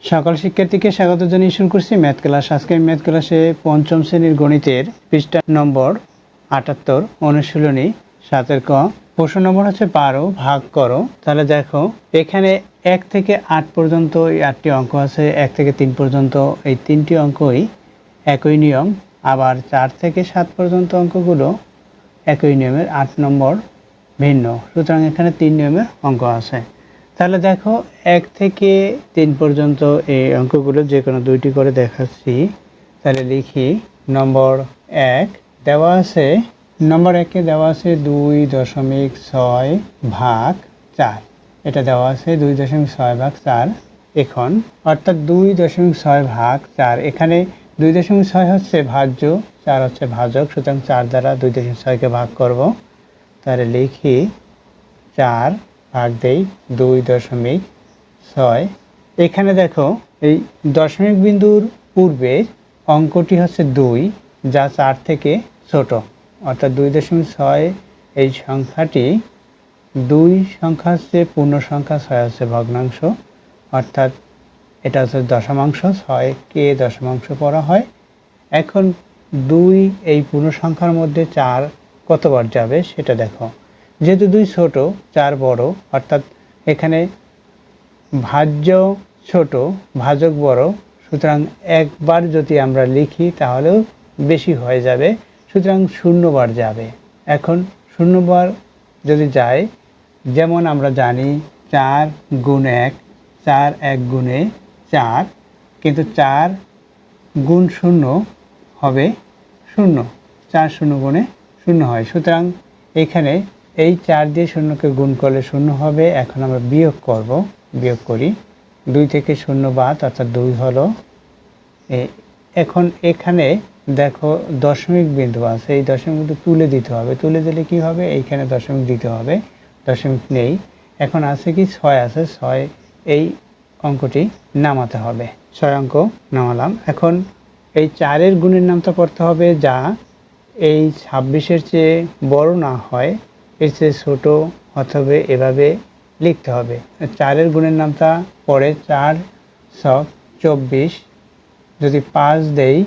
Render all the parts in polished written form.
সকল শিক্ষার্থীকে স্বাগত জানিয়ে শুরু করছি ম্যাথ ক্লাস। আজকে ম্যাথ ক্লাসে পঞ্চম শ্রেণীর গণিতের পৃষ্ঠা নম্বর ৭৮ অনুশীলনী ৭ ক। প্রশ্ন নম্বর হচ্ছে ১২ ভাগ করো। তাহলে দেখো এখানে ১ থেকে ৮ পর্যন্ত এই ৮টি অঙ্ক আছে, ১ থেকে ৩ পর্যন্ত এই ৩টি অঙ্কই একই নিয়ম। আবার ৪ থেকে ৭ পর্যন্ত অঙ্কগুলো একই নিয়মের, ৮ নম্বর ভিন্ন। সুতরাং এখানে ৩ নিয়মের অঙ্ক আছে। তাহলে দেখো ১ থেকে ৩ পর্যন্ত এই অঙ্কগুলো যে কোনো দুইটি করে দেখাচ্ছি। তাহলে লিখি নম্বর ১ দেওয়া আছে, নম্বর ১-এ দেওয়া আছে ২.৬ ভাগ ৪। এটা দেওয়া আছে ২.৬ ভাগ ৪ এখন, অর্থাৎ ২.৬ ভাগ ৪। এখানে ২.৬ হচ্ছে ভাজ্য, ৪ হচ্ছে ভাজক। সুতরাং ৪ দ্বারা ২.৬কে ভাগ করব। তাহলে লিখি ৪ ভাগ দেই ২.৬। এখানে দেখো এই দশমিক বিন্দুর পূর্বের অঙ্কটি হচ্ছে ২, যা ৪ থেকে ছোট, অর্থাৎ ২.৬। এই সংখ্যাটি ২ সংখ্যা হচ্ছে পূর্ণ সংখ্যা, ৬ হচ্ছে ভগ্নাংশ, অর্থাৎ এটা হচ্ছে দশমাংশ। ৬কে দশমাংশ পড়া হয়। এখন ২ এই পূর্ণ সংখ্যার মধ্যে ৪ কতবার যাবে সেটা দেখো। যেহেতু ২ ছোট, ৪ বড়, অর্থাৎ এখানে ভাজ্য ছোট, ভাজক বড়। সুতরাং একবার যদি আমরা লিখি তাহলেও বেশি হয়ে যাবে, সুতরাং ০ বার যাবে। এখন ০ বার যদি যায়, যেমন আমরা জানি ৪ গুণ ১, ৪ ১ গুণে ৪, কিন্তু ৪ গুণ ০ হবে ০, ৪ ০ গুণে ০ হয়। সুতরাং এখানে এই ৪ দিয়ে ০কে গুণ করলে ০ হবে। এখন আমরা বিয়োগ করব, বিয়োগ করি। ২ থেকে ০ বাদ, অর্থাৎ ২ হলো। এখন এখানে দেখো দশমিক বিন্দু আছে, এই দশমিক বিন্দু তুলে দিতে হবে। তুলে দিলে কি হবে, এইখানে দশমিক দিতে হবে, দশমিক নেই। এখন আছে কি ৬ আছে, ৬ এই অঙ্কটি নামাতে হবে। ৬ অঙ্ক নামালাম। এখন এই ৪-এর গুণের নামটা পড়তে হবে, যা এই ২৬-এর চেয়ে বড় না হয়, এর চেয়ে ছোট অথবা এভাবে লিখতে হবে। ৪-এর গুণের নামটা পড়ে ৪ ছক ২৪। যদি ৫ দেই,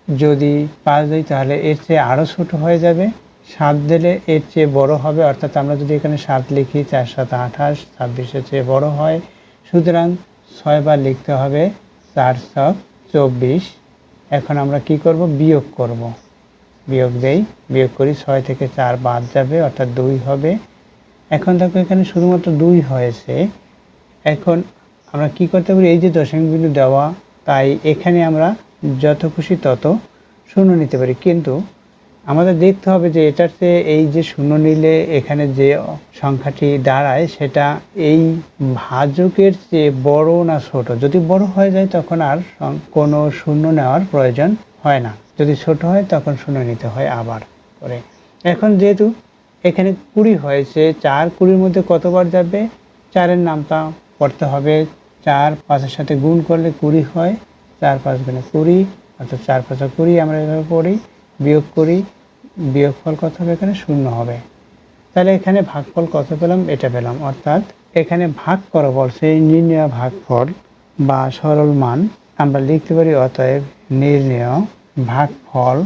যদি ৫ দেই তাহলে এর চেয়ে আরও ছোট হয়ে যাবে। ৭ দিলে এর চেয়ে বড় হবে, অর্থাৎ আমরা যদি এখানে ৭ লিখি, ৪ ৭ ২৮, ২৬-এর চেয়ে বড় হয়। সুতরাং ৬ বার লিখতে হবে, ৪ ছক ২৪। এখন আমরা কি করব, বিয়োগ করব। বিয়োগ দেই, বিয়োগ করি, ৬ থেকে ৪ বাদ যাবে, অর্থাৎ ২ হবে। এখন দেখো এখানে শুধুমাত্র ২ হয়েছে। এখন আমরা কি করতে পারি, এই যে দশমিক বিন্দু দেওয়া, তাই এখানে আমরা যত খুশি তত ০ নিতে পারি। কিন্তু আমাদের দেখতে হবে যে এটার চেয়ে এই যে ০ নিলে এখানে যে সংখ্যাটি দাঁড়ায় সেটা এই ভাজকের চেয়ে বড় না ছোট। যদি বড় হয়ে যায় তখন আর কোনো ০ নেওয়ার প্রয়োজন হয় না। যদি ছোট হয় তখন ০ নিতে হয় আবার করে। এখন যেহেতু এখানে ২০ হয়েছে, ৪ ২০-এর মধ্যে কতবার যাবে, ৪-এর নামটা পড়তে হবে। ৪ ৫-এর সাথে গুণ করলে ২০ হয়, ৪ ৫ গুণে ২০, অর্থাৎ ৪ ৫ ২০। আমরা এভাবে পড়ি, বিয়োগ করি, বিয়োগফল কত হবে, এখানে ০ হবে। তাহলে এখানে ভাগফল কত পেলাম, এটা পেলাম। অর্থাৎ এখানে ভাগ করা বলছে, নির্ণেয় ভাগফল বা সরল মান আমরা লিখতে পারি। অতএব নির্ণেয় ভাগফল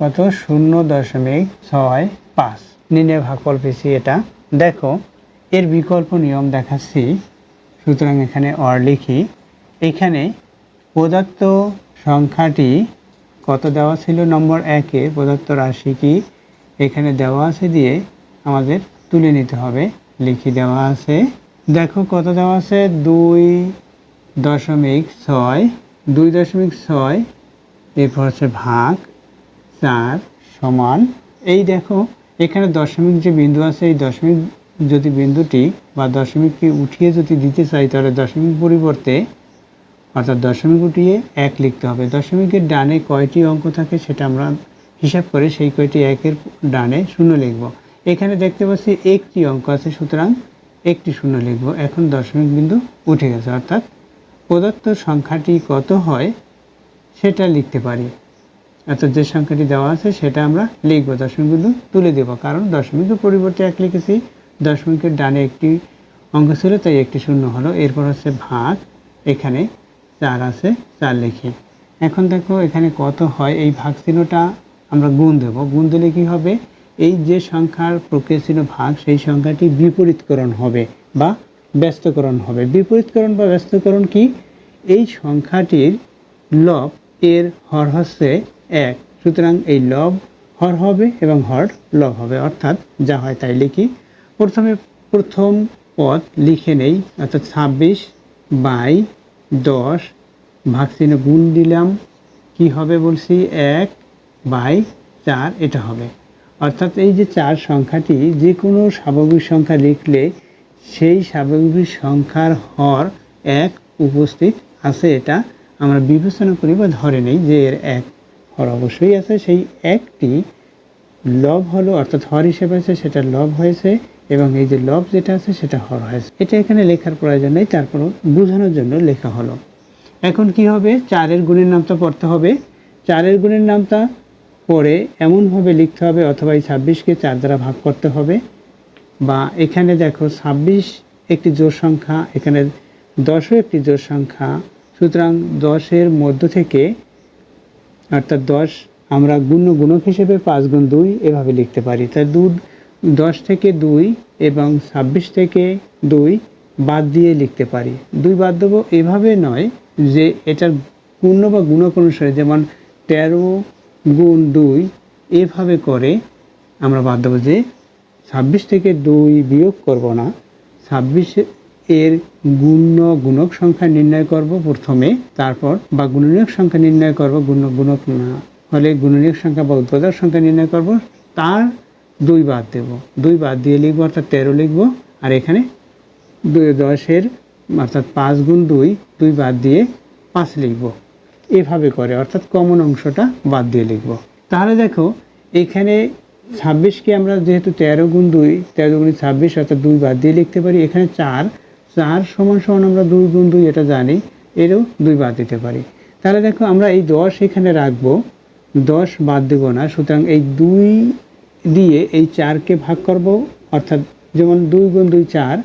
কত, ০.65। নির্ণেয় ভাগফল পেয়েছি এটা। দেখো এর বিকল্প নিয়ম দেখাচ্ছি। সুতরাং এখানে অর লিখি। এখানে প্রদত্ত সংখ্যাটি কত দেওয়া ছিল, নম্বর ১-এ প্রদত্ত রাশি কি এখানে দেওয়া আছে দিয়ে আমাদের তুলে নিতে হবে। লিখি, দেওয়া আছে, দেখো কত দেওয়া আছে, ২.৬, ২.৬, এরপর হচ্ছে ভাগ ৪ সমান। এই দেখো এখানে দশমিক যে বিন্দু আছে, এই দশমিক যদি বিন্দুটি বা দশমিকটি উঠিয়ে যদি দিতে চাই, তাহলে দশমিক পরিবর্তে, অর্থাৎ দশমিক উঠিয়ে ১ লিখতে হবে। দশমিকের ডানে কয়টি অঙ্ক থাকে সেটা আমরা হিসাব করে সেই কয়টি ১-এর ডানে ০ লিখব। এখানে দেখতে পাচ্ছি একটি অঙ্ক আছে, সুতরাং একটি ০ লিখব। এখন দশমিক বিন্দু উঠে গেছে, অর্থাৎ প্রদত্ত সংখ্যাটি কত হয় সেটা লিখতে পারি। অর্থাৎ যে সংখ্যাটি দেওয়া আছে সেটা আমরা লিখব, দশমিক বিন্দু তুলে দেব, কারণ দশমিকের পরিবর্তে ১ লিখেছি। দশমিকের ডানে একটি অঙ্ক ছিল, তাই একটি ০ হলো। এরপর হচ্ছে ভাগ, এখানে 4 আছে, 4 লিখি। এখন দেখো এখানে কত হয়, এই ভাগ চিহ্নটা আমরা গুণ দেব। গুণ দিলে কি হবে, এই যে সংখ্যার প্রক্রিয়া চিহ্ন ভাগ, সেই সংখ্যাটি বিপরীতকরণ হবে বা ব্যস্তকরণ হবে। বিপরীতকরণ বা ব্যস্তকরণ কি, এই সংখ্যাটির লব এর হর হচ্ছে 1, সুতরাং এই লব হর হবে এবং হর লব হবে, অর্থাৎ যা হয় তাই লিখি। প্রথমে প্রথম পদ লিখে নেই, অর্থাৎ 26/10 ভাগ চিহ্ন গুণ দিলাম, কি হবে বলছি 1/4 এটা হবে। অর্থাৎ এই যে 4 সংখ্যাটি যে কোনো স্বাভাবিক সংখ্যা লিখলে সেই স্বাভাবিক সংখ্যার হর 1 উপস্থিত আছে, এটা আমরা বিবেচনা করি বা ধরে নেই যে এর 1 হর অবশ্যই আছে। সেই একটি লব হলো, অর্থাৎ হর হিসেবে আছে, সেটা লব হয়েছে, এবং এই যে লব যেটা আছে সেটা হর হয়েছে। এটা এখানে লেখার প্রয়োজন নেই, তারপরও বোঝানোর জন্য লেখা হলো। এখন কি হবে, 4-এর গুণের নামতা পড়তে হবে। 4-এর গুণের নামতা পড়ে এমনভাবে লিখতে হবে, অথবা এই 26কে 4 দ্বারা ভাগ করতে হবে। বা এখানে দেখো 26 একটি জোড় সংখ্যা, এখানে 10ও একটি জোড় সংখ্যা, সুতরাং 10-এর মধ্য থেকে, অর্থাৎ 10 আমরা গুণক হিসেবে 5 গুণ 2 এভাবে লিখতে পারি। তাই 10 থেকে 2 এবং 26 থেকে 2 বাদ দিয়ে লিখতে পারি। 2 বাদ দেবো এভাবে নয় যে এটার পূর্ণ বা গুণক অনুসারে, যেমন 13 গুণ 2 এভাবে করে আমরা বাদ দেবো, যে 26 থেকে 2 বিয়োগ করব না, 26 এর গুণক সংখ্যা নির্ণয় করব প্রথমে, তারপর বা গুণনীয়ক সংখ্যা নির্ণয় করব, গুণক না হলে গুণনীয়ক সংখ্যা বা উৎপাদক সংখ্যা নির্ণয় করব, তার 2 বাদ দেব, 2 বাদ দিয়ে লিখব, অর্থাৎ 13 লিখব। আর এখানে 10-এর অর্থাৎ 5 গুণ 2 বাদ দিয়ে 5 লিখব, এভাবে করে, অর্থাৎ কমন অংশটা বাদ দিয়ে লিখব। তাহলে দেখো এখানে 26কে আমরা যেহেতু 13 গুণ 2, 13 গুণ 26, অর্থাৎ 2 বাদ দিয়ে লিখতে পারি। এখানে 4 সমান আমরা 2 গুণ 2 এটা জানি, এরও 2 বাদ দিতে পারি। তাহলে দেখো আমরা এই 10 এখানে রাখবো, 10 বাদ দেব না, সুতরাং এই 2 দিয়ে এই 4কে ভাগ করব, অর্থাৎ যেমন 2 গুণ 2 4,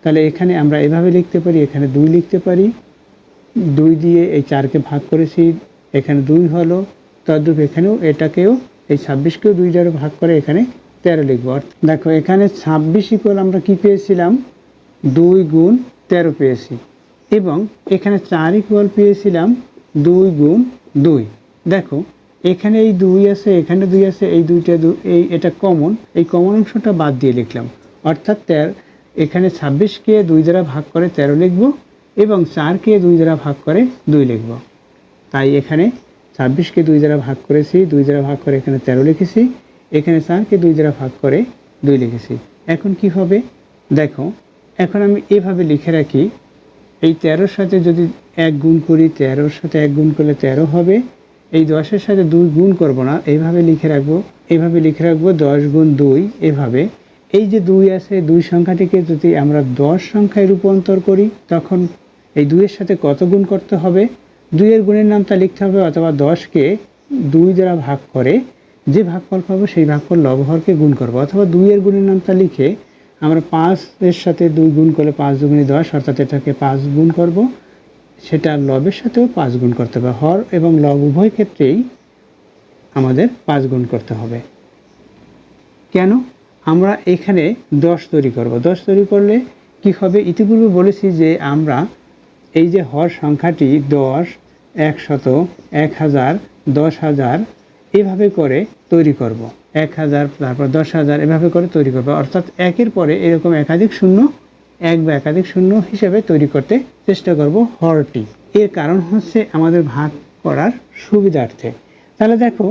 তাহলে এখানে আমরা এভাবে লিখতে পারি, এখানে 2 লিখতে পারি। 2 দিয়ে এই 4কে ভাগ করেছি, এখানে 2 হলো, তদ্রূপ এখানেও এটাকেও এই 26কেও 2 দ্বারা ভাগ করে এখানে 13 লিখব। দেখো এখানে 26 ইকুয়াল আমরা কি পেয়েছিলাম, 2 গুণ 13 পেয়েছি, এবং এখানে 4 ইকুয়াল পেয়েছিলাম 2 গুণ 2। দেখো এখানে এই 2 আছে, এখানে 2 আছে, এই দুইটা এটা কমন, এই কমন অংশটা বাদ দিয়ে লিখলাম, অর্থাৎ এখানে 26কে 2 দ্বারা ভাগ করে 13 লিখব, এবং 4কে 2 দ্বারা ভাগ করে 2 লিখব। তাই এখানে 26কে 2 দ্বারা ভাগ করেছি, 2 দ্বারা ভাগ করে এখানে 13 লিখেছি, এখানে 4কে 2 দ্বারা ভাগ করে 2 লিখেছি। এখন কি হবে দেখো, এখন আমি এভাবে লিখে রাখি, এই 13-র সাথে যদি 1 গুণ করি, 13-র সাথে 1 গুণ করলে 13 হবে। এই 10-এর সাথে 2 গুণ করব না, এইভাবে লিখে রাখবো, এভাবে লিখে রাখবো 10 গুণ 2 এভাবে। এই যে 2 আছে, 2 সংখ্যাটিকে যদি আমরা 10 সংখ্যায় রূপান্তর করি, তখন এই 2-এর সাথে কত গুণ করতে হবে, 2-এর গুণের নামটা লিখতে হবে, অথবা 10কে 2 দ্বারা ভাগ করে যে ভাগফল পাবো সেই ভাগফল লবহরকে গুণ করব, অথবা 2-এর গুণের নামটা লিখে আমরা 5-এর সাথে 2 গুণ করলে 5 দুগুণে 10, অর্থাৎ এটাকে 5 গুণ করব, সেটা লবের সাথেও 5 গুণ করতে হবে। হর এবং লব উভয় ক্ষেত্রেই আমাদের 5 গুণ করতে হবে। কেন, আমরা এখানে 10 তৈরি করব। 10 তৈরি করলে কি হবে, ইতিপূর্বে বলেছি যে আমরা এই যে হর সংখ্যাটি 10, 100, 1000, 10,000 এভাবে করে তৈরি করব, 1000 তারপর 10,000 এভাবে করে তৈরি করব, অর্থাৎ একের পরে এরকম একাধিক শূন্য, এক বা একাধিক শূন্য হিসেবে তৈরি করতে চেষ্টা করব হরটি। এর কারণ হচ্ছে আমাদের ভাগ করার সুবিধার্থে। তাহলে দেখো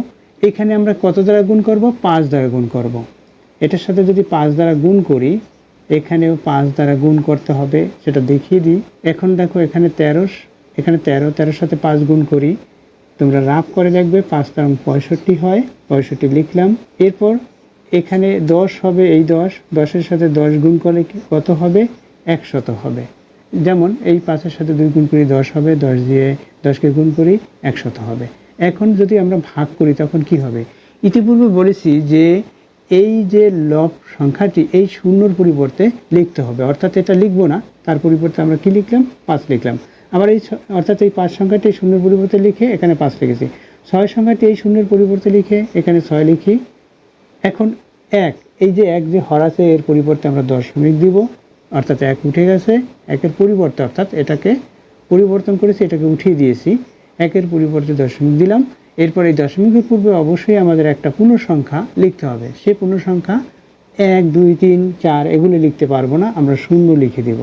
এখানে আমরা কত দ্বারা গুণ করব, 5 দ্বারা গুণ করব। এটার সাথে যদি 5 দ্বারা গুণ করি, এখানেও 5 দ্বারা গুণ করতে হবে, সেটা দেখিয়ে দিই। এখন দেখো এখানে 13, এখানে 13-এর সাথে 5 গুণ করি, তোমরা রাফ করে দেখবে, 5 দ্বারা 65 হয়, 65 লিখলাম। এরপর এখানে 10 হবে, এই 10-এর সাথে 10 গুণ করলে কত হবে, 100 হবে। যেমন এই 5-এর সাথে 2 গুণ করি 10 হবে, 10 দিয়ে 10কে গুণ করি 100 হবে। এখন যদি আমরা ভাগ করি তখন কি হবে, ইতিপূর্বে বলেছি যে এই যে লব সংখ্যাটি এই শূন্যর পরিবর্তে লিখতে হবে, অর্থাৎ এটা লিখবো না, তার পরিবর্তে আমরা কি লিখলাম, 5 লিখলাম। আবার অর্থাৎ এই 5 সংখ্যাটি শূন্যের পরিবর্তে লিখে এখানে 5 লিখেছি। 6 সংখ্যাটি এই শূন্যের পরিবর্তে লিখে এখানে 6 লিখি। এখন 1, এই যে 1 যে হর আছে এর পরিবর্তে আমরা দশমিক দিব, অর্থাৎ 1 উঠে গেছে। 1-এর পরিবর্তে অর্থাৎ এটাকে পরিবর্তন করেছি, এটাকে উঠিয়ে দিয়েছি, 1-এর পরিবর্তে দশমিক দিলাম। এরপর এই দশমিকের পূর্বে অবশ্যই আমাদের একটা পূর্ণ সংখ্যা লিখতে হবে। সেই পূর্ণ সংখ্যা 1, 2, 3, 4 এগুলো লিখতে পারবো না, আমরা শূন্য লিখে দিব,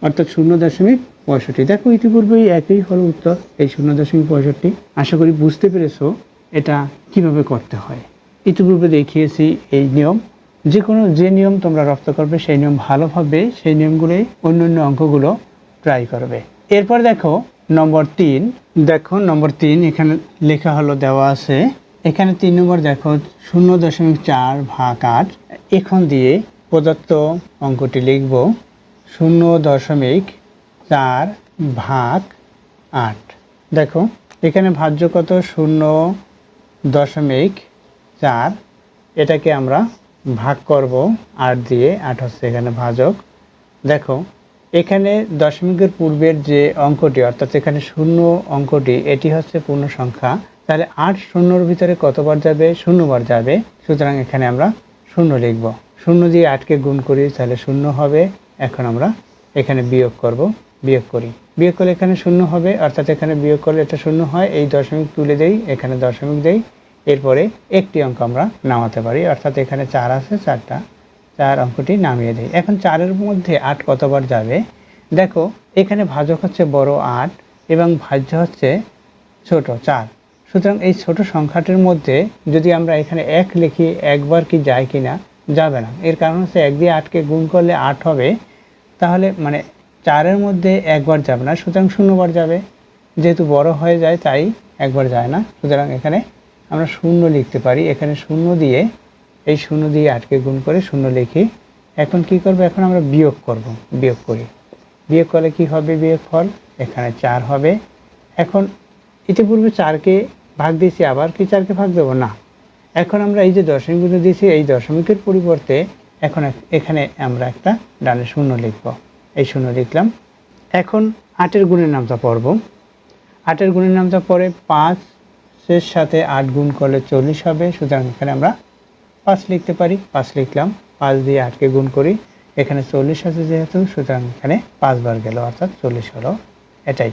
অর্থাৎ 0.65। দেখো ইতিপূর্বেই একই হলো উত্তর, এই 0.65। আশা করি বুঝতে পেরেছো এটা কিভাবে করতে হয়। ইতিপূর্বে দেখিয়েছি এই নিয়ম। যে নিয়ম তোমরা রপ্ত করবে সেই নিয়ম ভালোভাবে, সেই নিয়মগুলোই অন্য অঙ্কগুলো ট্রাই করবে। এরপর দেখো নম্বর 3। দেখো নম্বর 3 এখানে লেখা হলো, দেওয়া আছে এখানে 3 নম্বর। দেখো 0.4 ভাগ 8। এখন দিয়ে প্রদত্ত অঙ্কটি লিখব 0.4 ভাগ 8। দেখো এখানে ভাজ্য কত? 0.4। এটাকে আমরা ভাগ করব 8 দিয়ে। 8 হচ্ছে এখানে ভাজক। দেখো এখানে দশমিকের পূর্বের যে অঙ্কটি, অর্থাৎ এখানে 0 অঙ্কটি, এটি হচ্ছে পূর্ণ সংখ্যা। তাহলে 8 শূন্যর ভিতরে কতবার যাবে? 0 বার যাবে। সুতরাং এখানে আমরা 0 লিখব। 0 দিয়ে 8কে গুণ করি, তাহলে 0 হবে। এখন আমরা এখানে বিয়োগ করব, বিয়োগ করি। বিয়োগ করলে এখানে 0 হবে, অর্থাৎ এখানে বিয়োগ করলে এটা 0 হয়। এই দশমিক তুলে দেই, এখানে দশমিক দেই। এরপরে একটি অঙ্ক আমরা নামাতে পারি, অর্থাৎ এখানে 4 আছে, 4 অঙ্কটি নামিয়ে দেই। এখন 4-এর মধ্যে 8 কতবার যাবে? দেখো এখানে ভাজক হচ্ছে বড় 8 এবং ভাজ্য হচ্ছে ছোট 4। সুতরাং এই ছোট সংখ্যাটির মধ্যে যদি আমরা এখানে 1 লিখি, একবার কি যায় কি না? যাবে না। এর কারণ হচ্ছে 1 দিয়ে 8কে গুণ করলে 8 হবে, তাহলে মানে 4-এর মধ্যে একবার যাবে না, সুতরাং 0 বার যাবে। যেহেতু বড় হয়ে যায় তাই একবার যায় না, সুতরাং এখানে আমরা 0 লিখতে পারি। এখানে 0 দিয়ে, এই 0 দিয়ে 8কে গুণ করে 0 লিখি। এখন কি করব? এখন আমরা বিয়োগ করব, বিয়োগ করি। বিয়োগ করলে কি হবে? বিয়োগফল এখানে 4 হবে। এখন ইতিপূর্বে 4কে ভাগ দিয়েছি, আবার কি 4কে ভাগ দেবো না? এখন আমরা এই যে দশমিকগুলো দিয়েছি, এই দশমিকের পরিবর্তে এখন এখানে আমরা একটা ডানে 0 লিখব। এই 0 লিখলাম। এখন 8-এর গুণের নামটা পড়ব। 8-এর গুণের নামটা পরে 5-এর সাথে 8 গুণ করলে 40 হবে। সুতরাং এখানে আমরা 5 লিখতে পারি। 5 লিখলাম। 5 দিয়ে 8কে গুণ করি, এখানে 40 আছে যেহেতু, সুতরাং এখানে 5 বার গেল, অর্থাৎ 40 হলো। এটাই।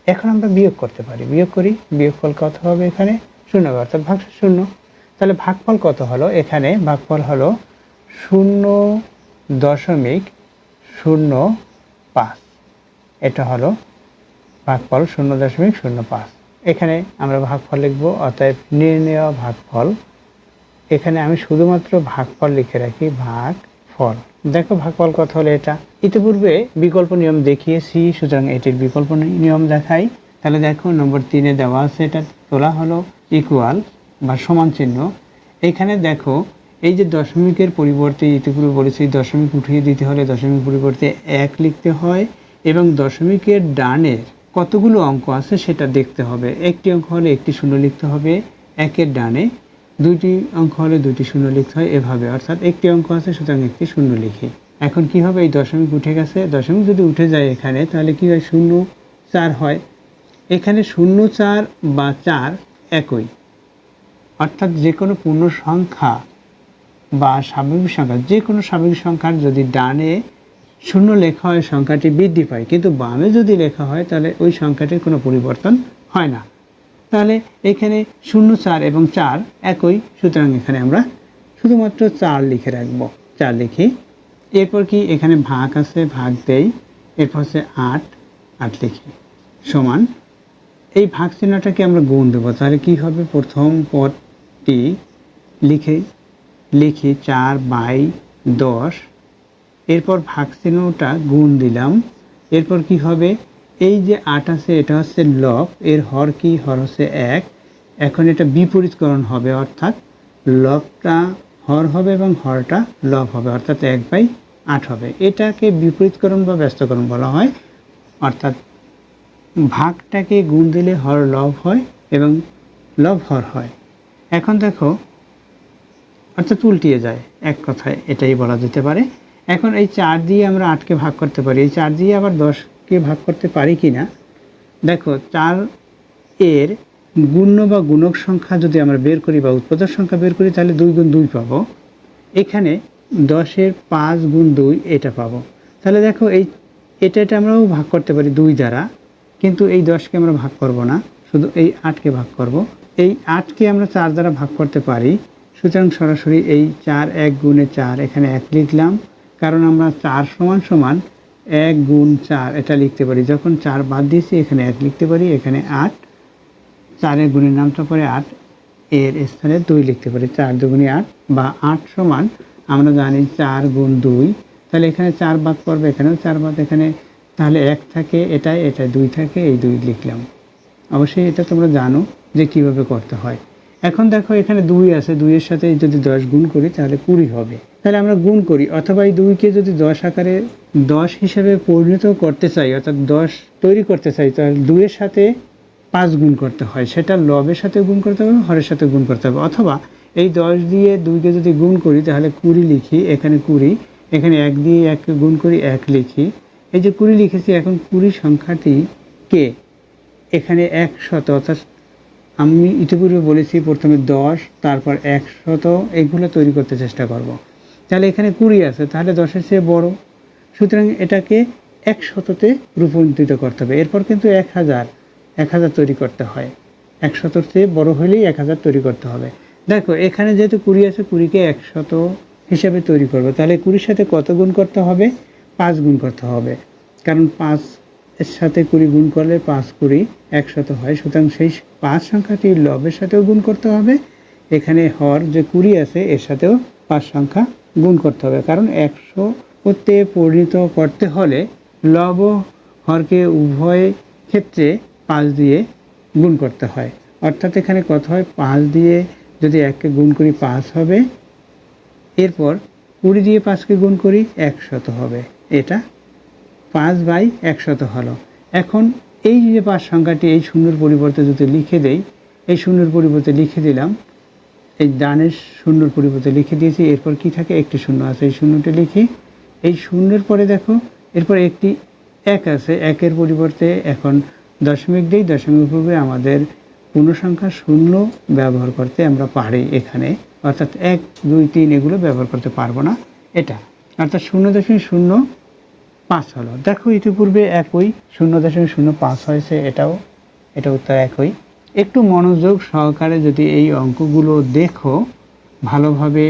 এখন আমরা বিয়োগ করতে পারি, বিয়োগ করি। বিয়োগফল কত হবে? এখানে 0 হবে, অর্থাৎ ভাগশেষ 0। তাহলে ভাগফল কত হলো? এখানে ভাগফল হলো 0.05। এটা হলো ভাগফল 0.05। এখানে আমরা ভাগফল লিখব, অতএব নির্ণেয় ভাগফল। এখানে আমি শুধুমাত্র ভাগফল লিখে রাখি, ভাগফল। দেখো ভাগফল কত হলো এটা। ইতিপূর্বে বিকল্প নিয়ম দেখিয়েছি, সুতরাং এটির বিকল্প নিয়ম দেখাই। তাহলে দেখো নম্বর 3-এ দেওয়া আছে, এটা তোলা হলো ইকুয়াল বা সমান চিহ্ন। এখানে দেখো এই যে দশমিকের পরিবর্তে, ইতিপূর্বে বলেছি দশমিক উঠিয়ে দিতে হলে দশমিক পরিবর্তে 1 লিখতে হয়, এবং দশমিকের ডানের কতগুলো অঙ্ক আছে সেটা দেখতে হবে। একটি অঙ্ক হলে একটি 0 লিখতে হবে, 1-এর ডানে 2টি অঙ্ক হলে 2টি 0 লিখতে হয়, এভাবে। অর্থাৎ একটি অঙ্ক আছে, সুতরাং একটি 0 লিখি। এখন কি হবে? এই দশমিক উঠে গেছে। দশমিক যদি উঠে যায় এখানে, তাহলে কি হয়? 0, 4 হয়। এখানে 0, 4 বা 4 একই, অর্থাৎ যে কোনো পূর্ণ সংখ্যা বা স্বাভাবিক সংখ্যা, যে কোনো স্বাভাবিক সংখ্যার যদি ডানে 0 লেখা হয় সংখ্যাটি বৃদ্ধি পায়, কিন্তু বামে যদি লেখা হয় তাহলে ওই সংখ্যাটির কোনো পরিবর্তন হয় না। তাহলে এখানে 0, 4 এবং 4 একই, সুতরাং এখানে আমরা শুধুমাত্র 4 লিখে রাখব। 4 লিখি। এরপর কি? এখানে ভাগ আছে, ভাগ দেই। এরপর হচ্ছে 8 লিখি, সমান। এই ভাগ চিহ্নটাকে আমরা গুণ দেবো, তাহলে কি হবে? প্রথম পদটি লিখি 4/10। এরপর ভাগ চিহ্নটা গুণ দিলাম। এরপর কি হবে? এই যে 8 আছে এটা হচ্ছে লব, এর হর কি? হর হচ্ছে 1। এখন এটা বিপরীতকরণ হবে, অর্থাৎ লবটা হর হবে এবং হরটা লব হবে, অর্থাৎ 1/8 হবে। এটাকে বিপরীতকরণ বা ব্যস্তকরণ বলা হয়। অর্থাৎ ভাগটাকে গুণ দিলে হর লব হয় এবং লব হর হয়। এখন দেখো, অর্থাৎ উল্টিয়ে যায়, এক কথায় এটাই বলা যেতে পারে। এখন এই 4 দিয়ে আমরা 8কে ভাগ করতে পারি, এই 4 দিয়ে আবার 10কে ভাগ করতে পারি কি না? দেখো 4 এর গুণ্য বা গুণক সংখ্যা যদি আমরা বের করি বা উৎপাদক সংখ্যা বের করি তাহলে 2 গুণ 2 পাবো। এখানে 10-এর 5 গুণ 2 এটা পাবো। তাহলে দেখো এটা আমরাও ভাগ করতে পারি 2 দ্বারা, কিন্তু এই 10কে আমরা ভাগ করব না, শুধু এই 8কে ভাগ করব। এই 8কে আমরা 4 দ্বারা ভাগ করতে পারি, সুতরাং সরাসরি এই 4 1 গুণে 4 এখানে 1 লিখলাম, কারণ আমরা 4 সমান সমান 1 গুণ 4 এটা লিখতে পারি। যখন 4 বাদ দিয়েছি এখানে 1 লিখতে পারি, এখানে 8, 4-এর গুণের নামটা পরে 8, এর স্থানে 2 লিখতে পারি। 4 দুগুণে 8 বা 8 সমান আমরা জানি 4 গুণ 2, তাহলে এখানে 4 বাদ পড়বে, এখানেও 4 বাদ, এখানে তাহলে 1 থাকে, এটাই 2 থাকে, এই 2 লিখলাম। অবশ্যই এটা তোমরা জানো যে কিভাবে করতে হয়। এখন দেখো এখানে 2 আছে, 2 এর সাথে যদি 10 গুণ করি তাহলে 20 হবে। তাহলে আমরা গুণ করি, অথবা এই 2কে যদি 10 আকারে 10 হিসাবে পরিণত করতে চাই, অর্থাৎ 10 তৈরি করতে চাই, তাহলে 2 এর সাথে 5 গুণ করতে হয়। সেটা লবের সাথে গুণ করতে হবে, হরের সাথে গুণ করতে হবে। অথবা এই 10 দিয়ে 2কে যদি গুণ করি তাহলে 20 লিখি, এখানে 20, এখানে 1 দিয়ে 1কে গুণ করি, 1 লিখি। এই যে 20 লিখেছি, এখন 20 সংখ্যাটিকে এখানে 100, অর্থাৎ আমি ইতিপূর্বে বলেছি প্রথমে 10 তারপর 100 এইগুলো তৈরি করতে চেষ্টা করব। তাহলে এখানে 20 আছে, তাহলে 10-এর চেয়ে বড়, সুতরাং এটাকে 100-তে রূপান্তরিত করতে হবে। এরপর কিন্তু 1000 তৈরি করতে হয়, 100-এর চেয়ে বড় হলেই 1000 তৈরি করতে হবে। দেখো এখানে যেহেতু 20 আছে, 20কে 100 হিসাবে তৈরি করবো, তাহলে 20-এর সাথে কত গুণ করতে হবে? 5 গুণ করতে হবে, কারণ 5 এর সাথে 20 গুণ করলে 5 20 100 হয়। সুতরাং সেই 5 সংখ্যাটি লবের সাথেও গুণ করতে হবে, এখানে হর যে 20 আছে এর সাথেও 5 সংখ্যা গুণ করতে হবে, কারণ 100-তে পরিণত করতে হলে লব ও হরকে উভয় ক্ষেত্রে 5 দিয়ে গুণ করতে হয়। অর্থাৎ এখানে কত হয়? 5 দিয়ে যদি 1কে গুণ করি 5 হবে, এরপর 20 দিয়ে 5কে গুণ করি 100 হবে। এটা 5/100 হলো। এখন এই যে 5 সংখ্যাটি এই শূন্যর পরিবর্তে যদি লিখে দেই, এই শূন্যর পরিবর্তে লিখে দিলাম, এই ডানের শূন্যর পরিবর্তে লিখে দিয়েছি। এরপর কি থাকে? একটি শূন্য আছে, এই শূন্যটি লিখি। এই শূন্যের পরে দেখো এরপর একটি 1 আছে, 1-এর পরিবর্তে এখন দশমিক দিই। দশমিক পূর্বে আমাদের পূর্ণসংখ্যা শূন্য ব্যবহার করতে আমরা পারি এখানে, অর্থাৎ 1 2 3 এগুলো ব্যবহার করতে পারবো না, এটা অর্থাৎ 0.05 হলো। দেখো ইতিপূর্বে একই 0.05 হয়েছে, এটা উত্তর একই। একটু মনোযোগ সহকারে যদি এই অঙ্কগুলো ভালোভাবে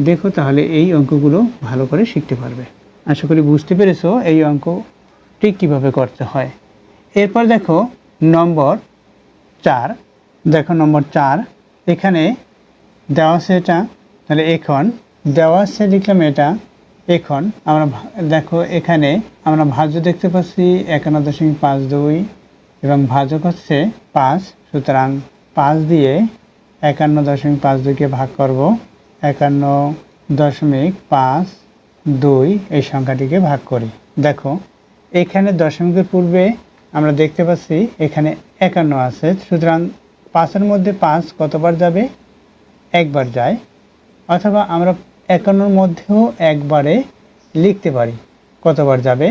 দেখো, তাহলে এই অঙ্কগুলো ভালো করে শিখতে পারবে। আশা করি বুঝতে পেরেছো এই অঙ্কটি কীভাবে করতে হয়। এরপর দেখো নম্বর 4, দেখো নম্বর 4 এখানে দেওয়া আছে এটা, তাহলে এখন দেওয়া আছে লিখলাম এটা। এখন আমরা দেখো এখানে আমরা ভাজ্য দেখতে পাচ্ছি 51.52 এবং ভাজক হচ্ছে 5, সুতরাং 5 দিয়ে 51.52কে ভাগ করব, 51.52 এই সংখ্যাটিকে ভাগ করি। দেখো এখানে দশমিকের পূর্বে আমরা দেখতে পাচ্ছি এখানে 51 আছে, সুতরাং 5-এর মধ্যে 5 কতবার যাবে? একবার যায়। অথবা আমরা 51-র মধ্যেও একবারে লিখতে পারি কতবার যাবে।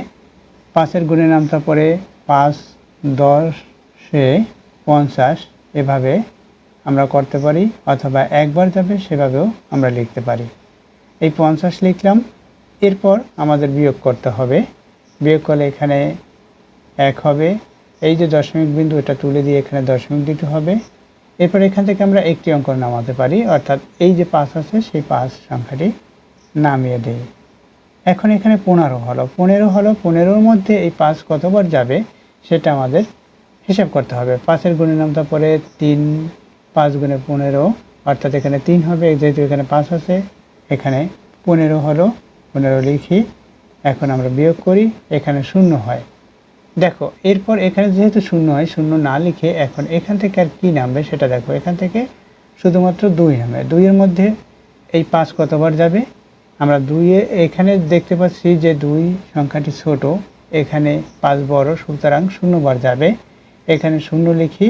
5-এর গুণের নামটা পরে 5 10 50 এভাবে আমরা করতে পারি, অথবা একবার যাবে সেভাবেও আমরা লিখতে পারি। এই 50 লিখলাম, এরপর আমাদের বিয়োগ করতে হবে। বিয়োগ করলে এখানে 1 হবে, এই যে দশমিক বিন্দু এটা তুলে দিয়ে এখানে দশমিক দিতে হবে। এরপর এখান থেকে আমরা একটি অঙ্ক নামাতে পারি, অর্থাৎ এই যে 5 আছে সেই 5 সংখ্যাটি নামিয়ে দিই। এখন এখানে 15 হলো, 15-র মধ্যে এই 5 কতবার যাবে সেটা আমাদের হিসাব করতে হবে। 5-এর গুণের নামটা পরে 3 5 গুণে 15, অর্থাৎ এখানে 3 হবে, যেহেতু এখানে 5 আছে, এখানে 15 হলো, 15 লিখি। এখন আমরা বিয়োগ করি, এখানে 0 হয়। দেখো এরপর এখানে যেহেতু 0 হয়, 0 না লিখে এখন এখান থেকে আর কি নামবে সেটা দেখো। এখান থেকে শুধুমাত্র 2 নামবে। 2-এর মধ্যে এই 5 কতবার যাবে? আমরা 2-এ এখানে দেখতে পাচ্ছি যে 2 সংখ্যাটি ছোট, এখানে 5 বড়, সুতরাং 0 বার যাবে। এখানে 0 লিখি,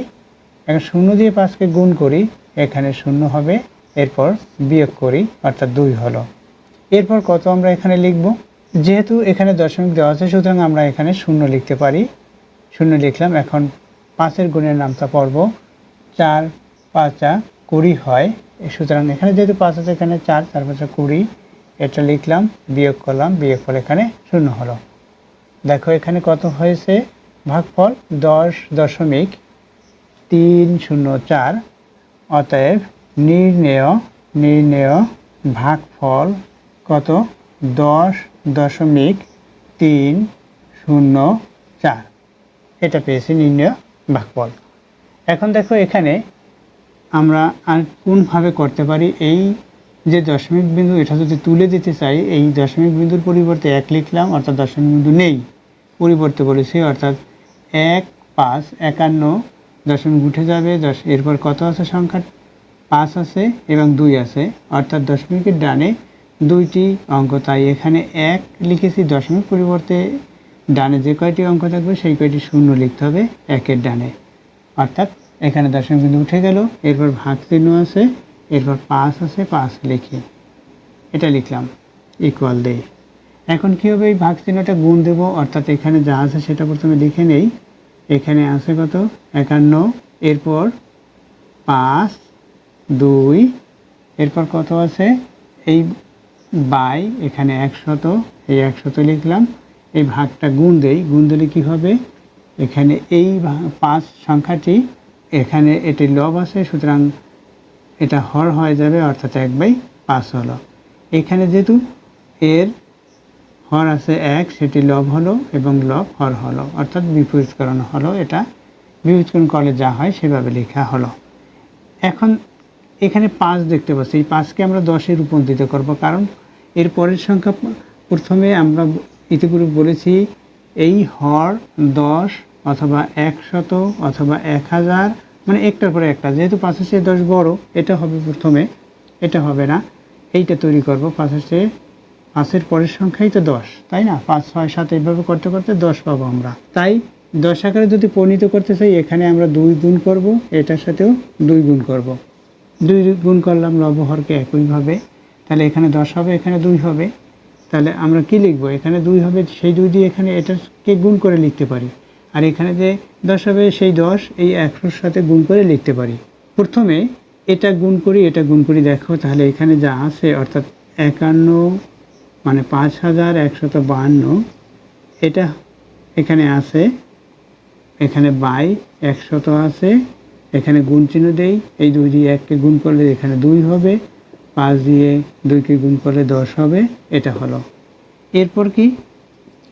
এখন 0 দিয়ে 5কে গুণ করি, এখানে 0 হবে। এরপর বিয়োগ করি, অর্থাৎ 2 হলো। এরপর কত আমরা এখানে লিখব? যেহেতু এখানে দশমিক দেওয়া আছে, সুতরাং আমরা এখানে 0 লিখতে পারি। 0 লিখলাম। এখন 5-এর গুণের নামতা পড়ব। 4 5 20 হয়। সুতরাং এখানে যেহেতু 5 আছে এখানে 4 4 5 20 এটা লিখলাম, বিয়োগ করলাম, বিয়োগফল এখানে 0 হলো। দেখো এখানে কত হয়েছে ভাগফল 10.304। অতএব নির্ণেয় ভাগফল কত 10.304। এটা পেয়েছি নির্ণেয় ভাগফল। এখন দেখো এখানে আমরা আর কোনভাবে করতে পারি, এই যে দশমিক বিন্দু এটা যদি তুলে দিতে চাই, এই দশমিক বিন্দুর পরিবর্তে 1 লিখলাম, অর্থাৎ দশমিক বিন্দু নেই, পরিবর্তে বলেছি, অর্থাৎ 1 5 51 দশমিক উঠে যাবে। এরপর কত আছে সংখ্যা 5 আছে এবং 2 আছে, অর্থাৎ দশমিকের ডানে 2টি অঙ্ক, তাই এখানে 1 লিখেছি। দশমিক পরিবর্তে ডানে যে কয়টি অঙ্ক থাকবে সেই কয়টি শূন্য লিখতে হবে 1-এর ডানে, অর্থাৎ এখানে দশমিক বিন্দু উঠে গেল। এরপর ভাগ চিহ্ন আছে, এরপর 5 আছে, 5 লিখি, এটা লিখলাম, ইকুয়াল দেই। এখন কী হবে, এই ভাগ চিহ্নটা গুণ দেব, অর্থাৎ এখানে যা আছে সেটা প্রথমে লিখে নেই। এখানে আছে কত 51, এরপর 5 2, এরপর কত আছে এই বাই, এখানে 100, এই 100 লিখলাম। এই ভাগটা গুণ দেই, গুণ দিলে কী হবে, এখানে এই 5 সংখ্যাটি এখানে এটি লব আছে, সুতরাং এটা হর হয়ে যাবে, অর্থাৎ 1/5 হলো। এখানে যেহেতু এর হর আছে 1, সেটি লব হলো এবং লব হর হলো, অর্থাৎ বিপরীতকরণ হলো। এটা বিপরীতকরণ করলে যা হয় সেভাবে লেখা হলো। এখন এখানে 5 দেখতে পাচ্ছি, এই 5কে আমরা 10-এ রূপান্তরিত করব, কারণ এর পরের সংখ্যা প্রথমে আমরা ইতিপূর্বে বলেছি এই হর 10 অথবা 100 অথবা 1000, মানে একটার পরে একটা, যেহেতু 5-এর চেয়ে 10 বড়, এটা হবে প্রথমে, এটা হবে না, এইটা তৈরি করব। 5-এর পরের সংখ্যাই তো 10, তাই না? 5 6 7 এইভাবে করতে করতে 10 পাবো আমরা। তাই 10 আকারে যদি পরিণত করতে চাই, এখানে আমরা 2 গুণ করব, এটার সাথেও 2 গুণ করব। 2 গুণ করলাম লবহরকে একইভাবে, তাহলে এখানে 10 হবে, এখানে 2 হবে। তাহলে আমরা কি লিখব, এখানে 2 হবে, সেই 2 দিয়ে এখানে এটাকে গুণ করে লিখতে পারি, আর এখানে যে 10 হবে সেই 10 এই 100-র সাথে গুণ করে লিখতে পারি। প্রথমে এটা গুণ করি, এটা গুণ করি, দেখো তাহলে এখানে যা আছে, অর্থাৎ 51 মানে 5152, এটা এখানে আছে, এখানে বাই 100 আছে, এখানে গুণ চিহ্ন দেই, এই 2 দিয়ে 1কে গুণ করলে এখানে 2 হবে, 5 দিয়ে 2কে গুণ করলে 10 হবে, এটা হলো। এরপর কি,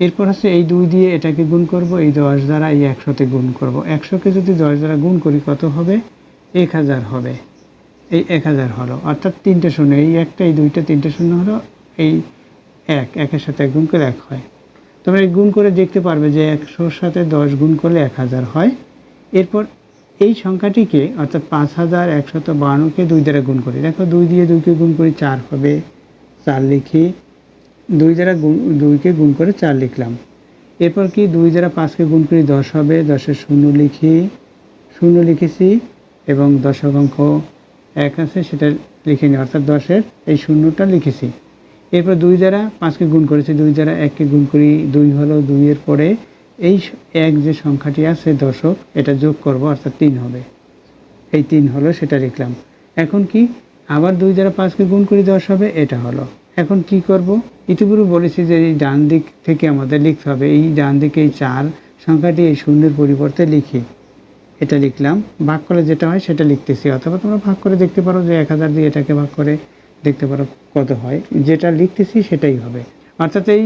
এরপর হচ্ছে এই 2 দিয়ে এটাকে গুণ করব, এই 10 দ্বারা এই 100-তে গুণ করব। 100-কে যদি 10 দ্বারা গুণ করি কত হবে, 1000 হবে, এই 1000 হলো, অর্থাৎ 3টে শূন্য, এই একটা এই 2টা 3টে শূন্য হলো, এই 1-এর সাথে গুণ করে 1 হয়। তোমরা এই গুণ করে দেখতে পারবে যে 100-র সাথে 10 গুণ করলে 1000 হয়। এরপর এই সংখ্যাটিকে, অর্থাৎ 5152কে 2 দ্বারা গুণ করি, দেখো 2 দিয়ে 2কে গুণ করি 4 হবে, 4 লিখি, 2 দ্বারা 2কে গুণ করে 4 লিখলাম। এরপর কি 2 দ্বারা 5কে গুণ করি 10 হবে, 10-এর শূন্য লিখি, শূন্য লিখেছি, এবং দশক অঙ্ক 1 আছে সেটা লিখে নিই, অর্থাৎ 10-এর এই শূন্যটা লিখেছি। এরপর 2 দ্বারা 5কে গুণ করেছি, 2 দ্বারা 1কে গুণ করি 2 হলো, 2-এর পরে এই 1 যে সংখ্যাটি আছে দশক, এটা যোগ করব, অর্থাৎ 3 হবে, এই 3 হলো, সেটা লিখলাম। এখন কি আবার 2 দ্বারা 5কে গুণ করি 10 হবে, এটা হলো। এখন কি করব, ইতিপূর্বে বলেছি যে এই ডান দিক থেকে আমাদের লিখতে হবে, এই ডান দিকে এই 4 সংখ্যাটি এই শূন্যের পরিবর্তে লিখি, এটা লিখলাম। ভাগ করে যেটা হয় সেটা লিখতেছি, অথবা তোমরা ভাগ করে দেখতে পারো যে 1000 দিয়ে এটাকে ভাগ করে দেখতে পারো কত হয়, যেটা লিখতেছি সেটাই হবে। অর্থাৎ এই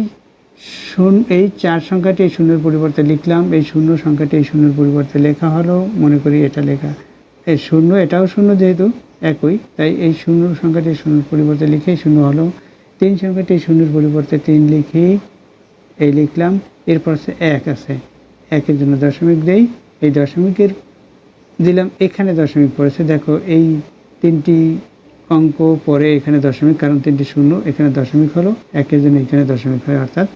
4 সংখ্যাটি এই শূন্যের পরিবর্তে লিখলাম, এই শূন্য সংখ্যাটি এই শূন্যের পরিবর্তে লেখা হলো, মনে করি এটা লেখা, এই শূন্য এটাও শূন্য, যেহেতু একই, তাই এই শূন্য সংখ্যাটি শূন্যের পরিবর্তে লিখে শূন্য হলো। 3 সংখ্যাটি এই শূন্যের পরিবর্তে 3 লিখি, এই লিখলাম। এরপর 1 আছে, 1-এর জন্য দশমিক দেই, এই দশমিকের দিলাম, এখানে দশমিক পড়েছে, দেখো এই 3টি অঙ্ক পরে এখানে দশমিক, কারণ 3টি শূন্য, এখানে দশমিক হলো, 1-এর জন্য এখানে দশমিক হয়, অর্থাৎ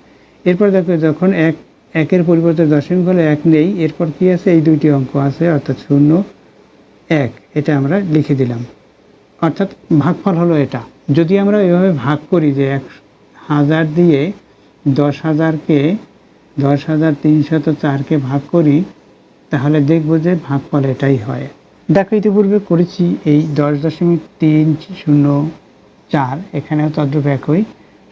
এরপর দেখো যখন 1-এর পরিবর্তে দশমিক হলো, 1 নেই, এরপর কি আছে, এই 2টি অঙ্ক আছে, অর্থাৎ 0 1, এটা আমরা লিখে দিলাম, অর্থাৎ ভাগফল হলো এটা। যদি আমরা এভাবে ভাগ করি যে 1000 দিয়ে 10,000-কে 10,304-কে ভাগ করি, তাহলে দেখবো যে ভাগফল এটাই হয়। দেখো ইতিপূর্বে করেছি এই 10.304, এখানেও তদ্রূপ একই।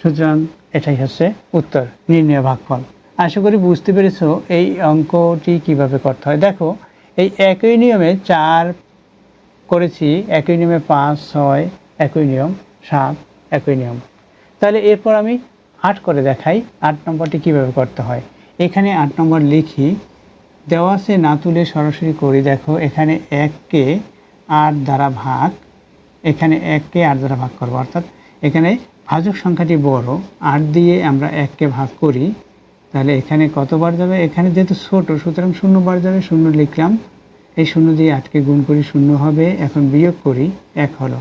সুতরাং এটাই হচ্ছে উত্তর, নির্ণয় ভাগফল। আশা করি বুঝতে পেরেছো এই অঙ্কটি কিভাবে করতে হয়। দেখো এই একই নিয়মে 4 করেছি, একই নিয়মে 5, 6 একই নিয়ম, 7 একই নিয়ম। তাহলে এরপর আমি 8 করে দেখাই 8 নম্বরটি কিভাবে করতে হয়। এখানে 8 নম্বর লিখি, দেওয়া আছে না তুলে সরাসরি করি। দেখো এখানে 1কে 8 দ্বারা ভাগ, এখানে 1কে 8 দ্বারা ভাগ করবো, অর্থাৎ এখানে ভাজক সংখ্যাটি বড়, 8 দিয়ে আমরা 1কে ভাগ করি, তাহলে এখানে কতবার যাবে, এখানে যেহেতু ছোট সুতরাং 0 বার যাবে, 0 লিখলাম। এই 0 দিয়ে 8কে গুণ করি, 0 হবে। এখন বিয়োগ করি, 1 হলো।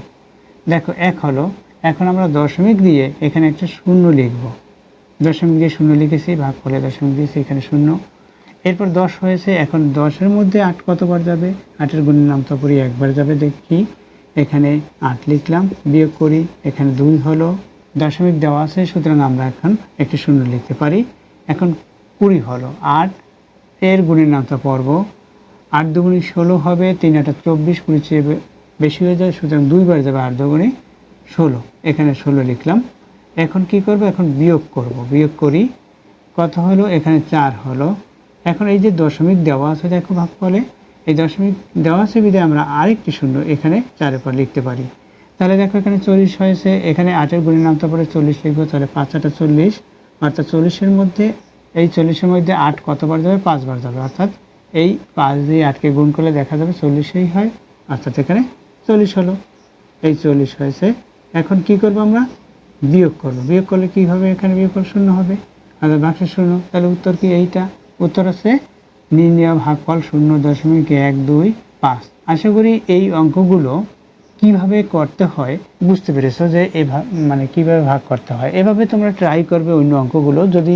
দেখো 1 হলো। এখন আমরা দশমিক দিয়ে এখানে একটা 0 লিখব, দশমিক দিয়ে 0 লিখেছি, ভাগ করে দশমিক দিয়েছি, এখানে 0। এরপর 10 হয়েছে, এখন 10-এর মধ্যে 8 কতবার যাবে, 8-এর গুণের নামতা করি, একবার যাবে। দেখি এখানে 8 লিখলাম, বিয়োগ করি, এখানে 2 হলো। দশমিক দেওয়া আছে সুতরাং আমরা এখন একটি 0 লিখতে পারি। এখন 20 হলো। 8 এর গুণের নামতা পড়ব, 8 দুগুণে 16 হবে, 3 8 24, 20 চেয়ে বেশি হয়ে যায় সুতরাং 2 বার যাবে, 8 দুগুণে 16, এখানে 16 লিখলাম। এখন কি করব, এখন বিয়োগ করব, বিয়োগ করি, কত হলো, এখানে 4 হলো। এখন এই যে দশমিক দেওয়া আছে দেখো ভাগফলে, এই দশমিক দেওয়া আছে বিধে আমরা আরেকটি 0 এখানে 4-এর পর লিখতে পারি। তাহলে দেখো এখানে 40 হয়েছে, এখানে 8-এর গুণের নামতা পরে 40 লিখবো, তাহলে 5 8 40, অর্থাৎ 40-এর মধ্যে, এই 40-এর মধ্যে 8 কতবার যাবে, 5 বার যাবে, অর্থাৎ এই 5 দিয়ে 8কে গুণ করলে দেখা যাবে 40ই হয়, অর্থাৎ এখানে 40 হলো। এই 40 হয়েছে। এখন কি করব, আমরা বিয়োগ করব, বিয়োগ করলে কি হবে, এখানে বিয়োগ করলে 0 হবে, আর বাকি 0। তাহলে উত্তর কি, এইটা উত্তর আছে নির্ণয় ভাগফল 0.125। আশা করি এই অঙ্কগুলো কিভাবে করতে হয় বুঝতে পেরেছো, যে এই মানে কিভাবে ভাগ করতে হয়। এভাবে তোমরা ট্রাই করবে অন্য অঙ্কগুলো। যদি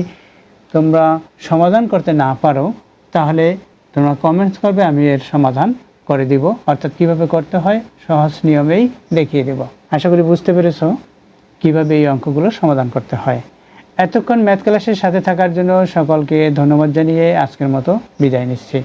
তোমরা সমাধান করতে না পারো তাহলে তোমরা কমেন্টস করবে, আমি এর সমাধান করে দিব, অর্থাৎ কিভাবে করতে হয় সহজ নিয়মেই দেখিয়ে দেব। আশা করি বুঝতে পেরেছো কিভাবে এই অঙ্কগুলো সমাধান করতে হয়। এতক্ষণ ম্যাথ ক্লাসের সাথে থাকার জন্য সকলকে ধন্যবাদ জানিয়ে আজকের মতো বিদায় নিচ্ছি।